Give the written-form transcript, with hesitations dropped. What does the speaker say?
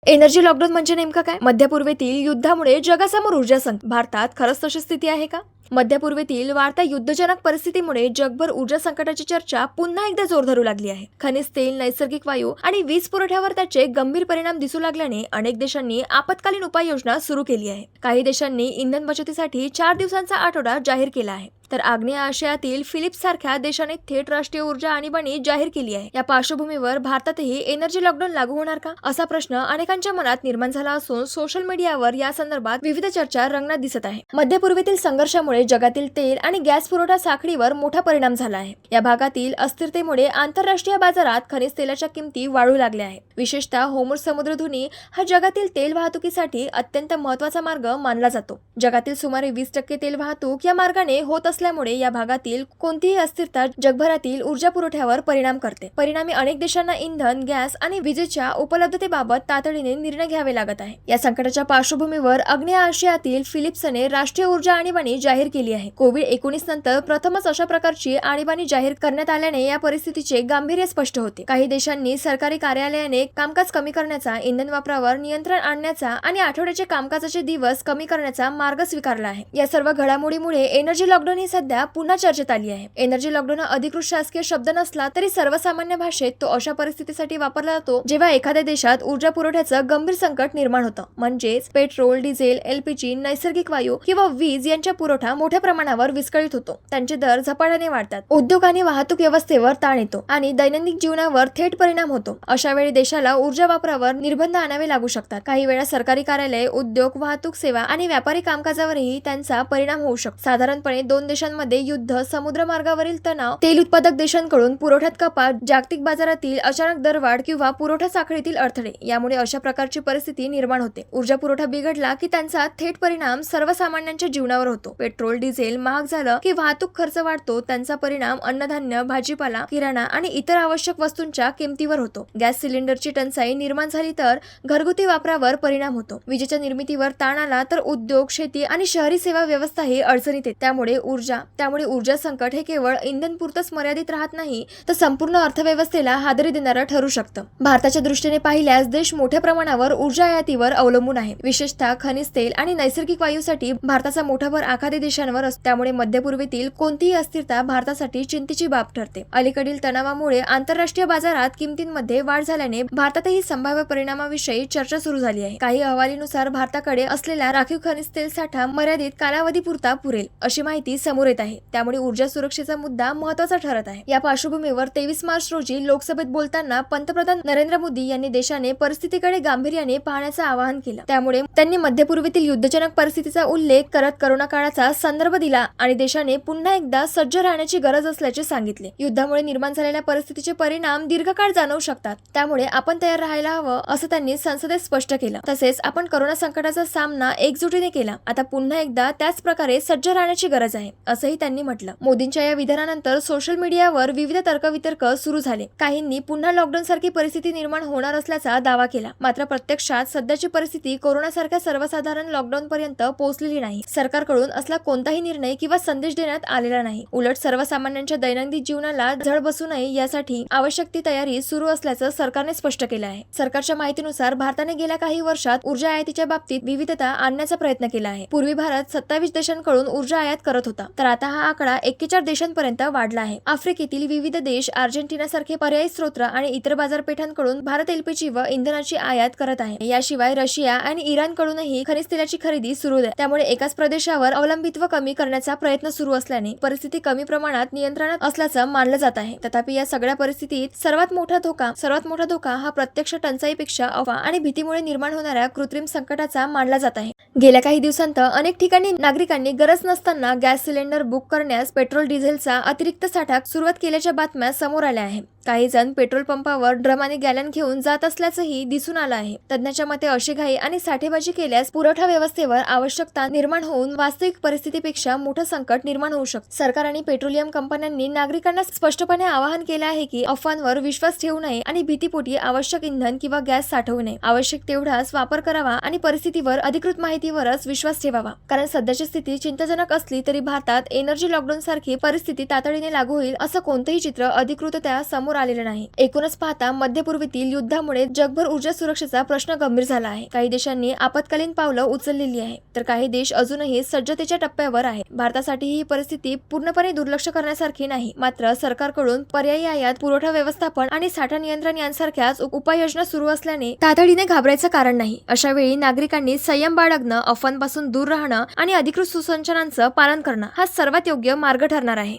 Energy lockdown म्हणजे नेमकं काय? मध्यपूर्वेतील युद्धामुळे जगासमोर ऊर्जा संकट. भारतात खरंच तशी स्थिती आहे का? मध्यपूर्वेतील वाढत्या युद्धजनक परिस्थितीमुळे जगभर ऊर्जा संकटाची चर्चा पुन्हा एकदा जोर धरू लागली आहे. खनिज तेल, नैसर्गिक वायू आणि वीज पुरवठ्यावर त्याचे गंभीर परिणाम दिसू लागल्याने अनेक देशांनी आपत्कालीन उपाययोजना सुरू केली आहे. काही देशांनी इंधन बचतीसाठी 4 दिवसांचा आठवडा जाहीर केला आहे. तर आग्नेय आशियातील फिलिप्स सारख्या देशाने थेट राष्ट्रीय ऊर्जा आणीबाणी जाहीर केली आहे. या पार्श्वभूमीवर भारतातही एनर्जी लॉकडाऊन लागू होणार का, असा प्रश्न अनेकांच्या मनात निर्माण झाला असून सोशल मीडियावर या संदर्भात विविध चर्चा रंगणात दिसत आहे. मध्यपूर्वेतील संघर्षामुळे जगातील तेल आणि गॅस पुरवठा साखळीवर मोठा परिणाम झाला आहे. या भागातील अस्थिरतेमुळे आंतरराष्ट्रीय बाजारात खनिज तेलाच्या किमती वाढू लागल्या आहेत. विशेषतः होर्मुझ समुद्रधुनी हा जगातील तेल वाहतुकीसाठी अत्यंत महत्त्वाचा मार्ग मानला जातो. जगातील सुमारे 20% तेल वाहतूक या मार्गाने होत असल्यामुळे या भागातील कोणतीही अस्थिरता जगभरातील ऊर्जा पुरवठ्यावर परिणाम करते. परिणामी अनेक देशांना इंधन, गॅस आणि विजेच्या उपलब्धतेबाबत तातडीने निर्णय घ्यावे लागत आहे. या संकटाच्या पार्श्वभूमीवर आग्नेय आशियातील फिलिप्सने राष्ट्रीय ऊर्जा आणीबाणी जाहीर केली आहे. कोविड-19 नंतर प्रथमच अशा प्रकारची आणीबाणी जाहीर करण्यात आल्याने या परिस्थितीचे गांभीर्य स्पष्ट होते. काही देशांनी सरकारी कार्यालयाने कामकाज कमी करण्याचा, इंधन वापरावर नियंत्रण आणण्याचा आणि आठवड्याचे कामकाजाचे दिवस कमी करण्याचा मार्ग स्वीकारला आहे. या सर्व घडामोडीमुळे एनर्जी लॉकडाऊन ही सध्या पुन्हा चर्चेत आली आहे. एनर्जी लॉकडाऊन हा अधिकृत शासकीय शब्द नसला तरी सर्वसामान्य भाषेत तो अशा परिस्थितीसाठी वापरला जातो जेव्हा एखाद्या देशात ऊर्जा पुरवठ्याचं गंभीर संकट निर्माण होतं. म्हणजेच पेट्रोल, डिझेल, एलपीजी, नैसर्गिक वायू किंवा वीज यांचा पुरवठा मोठ्या प्रमाणावर विस्कळीत होतो. त्यांचे दर झपाट्याने वाढतात. उद्योग आणि वाहतूक व्यवस्थेवर ताण येतो आणि दैनंदिन जीवनावर थेट परिणाम होतो. अशा वेळी देशाला ऊर्जा वापरावर निर्बंध आणावे लागू शकतात. काही वेळा सरकारी कार्यालय, उद्योग, वाहतूक सेवा आणि व्यापारी कामकाजावरही त्यांचा परिणाम होऊ शकतो. साधारणपणे 2 देशांमध्ये युद्ध, समुद्रमार्गावरील तणाव, तेल उत्पादक देशांकडून पुरवठ्यात कपात, जागतिक बाजारातील अचानक दरवाढ किंवा पुरवठा साखळीतील अडथळे यामुळे अशा प्रकारची परिस्थिती निर्माण होते. ऊर्जा पुरवठा बिघडला की त्यांचा थेट परिणाम सर्वसामान्यांच्या जीवनावर होतो. पेट्रोल, डिझेल महाग झालं की वाहतूक खर्च वाढतो. त्यांचा परिणाम अन्नधान्य, भाजीपाला, किराणा आणि इतर आवश्यक वस्तूंच्या किमतीवर होतो. गॅस सिलेंडरची टंचाई निर्माण झाली तर घरगुती वापरावर परिणाम होतो. विजेच्या निर्मितीवर ताण आला तर उद्योग, शेती आणि शहरी सेवा व्यवस्था ही अडचणीत येते. त्यामुळे ऊर्जा संकट हे केवळ इंधन पुरतच मर्यादित राहत नाही तर संपूर्ण अर्थव्यवस्थेला हादरी देणारं ठरू शकतं. भारताच्या दृष्टीने पाहिल्यास देश मोठ्या प्रमाणावर ऊर्जा आयातीवर अवलंबून आहे. विशेषतः खनिज तेल आणि नैसर्गिक वायूसाठी भारताचा मोठा भर आखाती देशांवर असतो. त्यामुळे मध्यपूर्वेतील कोणतीही अस्थिरता भारतासाठी चिंतेची बाब ठरते. अलीकडील तणावामुळे आंतरराष्ट्रीय बाजारात किमतींमध्ये वाढ झाल्याने भारतातही संभाव्य परिणामाविषयी चर्चा सुरू झाली आहे. काही अहवालीनुसार भारताकडे असलेला राखीव खनिज तेल साठा मर्यादित कालावधीपुरता पुरेल अशी माहिती समोर येत आहे. त्यामुळे ऊर्जा सुरक्षेचा मुद्दा महत्त्वाचा ठरत आहे. या पार्श्वभूमीवर 23 मार्च रोजी लोकसभेत बोलताना पंतप्रधान नरेंद्र मोदी यांनी देशाने परिस्थितीकडे गांभीर्याने पाहण्याचं आवाहन केलं. त्यामुळे त्यांनी मध्यपूर्वेतील युद्धजनक परिस्थितीचा उल्लेख करत करोना काळाचा संदर्भ दिला आणि देशाने पुन्हा एकदा सज्ज राहण्याची गरज असल्याचे सांगितले. युद्धामुळे निर्माण झालेल्या परिस्थितीचे परिणाम दीर्घकाळ जाणवू शकतात. त्यामुळे आपण तयार राहायला हवं असं त्यांनी संसदेत स्पष्ट केलं. तसेच आपण करोना संकटाचा सामना एकजुटीने केला. आता पुन्हा एकदा त्याच प्रकारे सज्ज राहण्याची गरज आहे असंही त्यांनी म्हटलं. मोदींच्या या विधानानंतर सोशल मीडियावर विविध तर्कवितर्क सुरू झाले. काहींनी पुन्हा लॉकडाऊन सारखी परिस्थिती निर्माण होणार असल्याचा दावा केला. मात्र प्रत्यक्षात सध्याची परिस्थिती कोरोनासारख्या सर्वसाधारण लॉकडाऊन पर्यंत पोहोचलेली नाही. सरकारकडून असला कोणताही निर्णय किंवा संदेश देण्यात आलेला नाही. उलट सर्वसामान्यांच्या दैनंदिन जीवनाला झळ बसू नये यासाठी आवश्यक ती तयारी सुरू असल्याचं सरकारने स्पष्ट केलं आहे. सरकारच्या माहितीनुसार भारताने गेल्या काही वर्षात ऊर्जा आयातीच्या बाबतीत विविधता आणण्याचा प्रयत्न केला आहे. पूर्वी भारत 27 देशांकडून ऊर्जा आयात करत होता, तर आता हा आकडा 41 देशांपर्यंत वाढला आहे. आफ्रिकेतील विविध देश, अर्जेंटिना सारखे पर्यायी स्रोत आणि इतर बाजारपेठांकडून भारत एलपीजी व इंधनाची आयात करत आहे. याशिवाय रशिया आणि इराणकडूनही खनिज तेलाची खरेदी सुरू आहे. त्यामुळे एकाच प्रदेशावर अवलंबित्व कमी करण्याचा प्रयत्न सुरू असल्याने परिस्थिती कमी प्रमाणात नियंत्रणात असल्याचं मानलं जात आहे. तथापि या सगळ्या परिस्थितीत सर्वात मोठा धोका हा प्रत्यक्ष टंचाईपेक्षा अफवा आणि भीतीमुळे निर्माण होणाऱ्या कृत्रिम संकटाचा मानला जात आहे. गेल्या काही दिवसांत अनेक ठिकाणी नागरिकांनी गरज नसताना गॅस सिलेंडर बुक करण्यास पेट्रोल, डिझेलचा अतिरिक्त साठा सुरुवात केल्याच्या बातम्या समोर आल्या आहेत. काही जण पेट्रोल पंपावर ड्रमाने गॅलन घेऊन जात असल्याचंही दिसून आलं आहे. तज्ञांच्या मते अशी घाई आणि साठेबाजी केल्यास पुरवठा व्यवस्थेवर आवश्यकता निर्माण होऊन वास्तविक परिस्थितीपेक्षा मोठं संकट निर्माण होऊ शकतं. सरकार आणि पेट्रोलियम कंपन्यांनी नागरिकांना स्पष्टपणे आवाहन केलं आहे की अफवांवर विश्वास ठेवू नये आणि भीतीपोटी आवश्यक इंधन किंवा गॅस साठवू नये. आवश्यक तेवढाच वापर करावा आणि परिस्थितीवर अधिकृत माहितीवरच विश्वास ठेवावा. कारण सध्याची स्थिती चिंताजनक असली तरी भारतात एनर्जी लॉकडाऊन सारखी परिस्थिती तातडीने लागू होईल असं कोणतंही चित्र अधिकृततः समोर समोर आलेलं नाही. एकूणच पाहता मध्य पूर्वेतील युद्धामुळे जगभर ऊर्जा सुरक्षेचा प्रश्न गंभीर झाला आहे. काही देशांनी आपत्कालीन पावलं उचललेली आहे, तर काही देश अजूनही सज्जतेच्या टप्प्यावर आहेत. भारतासाठी ही परिस्थिती पूर्णपणे दुर्लक्ष करण्यासारखी नाही. मात्र सरकारकडून पर्यायी आयात, पुरवठा व्यवस्थापन आणि साठा नियंत्रण यांसारख्याच उपाययोजना सुरू असल्याने तातडीने घाबरायचं कारण नाही. अशा वेळी नागरिकांनी संयम बाळगणं, अफवांपासून दूर राहणं आणि अधिकृत सूचनांचं पालन करणं हा सर्वात योग्य मार्ग ठरणार आहे.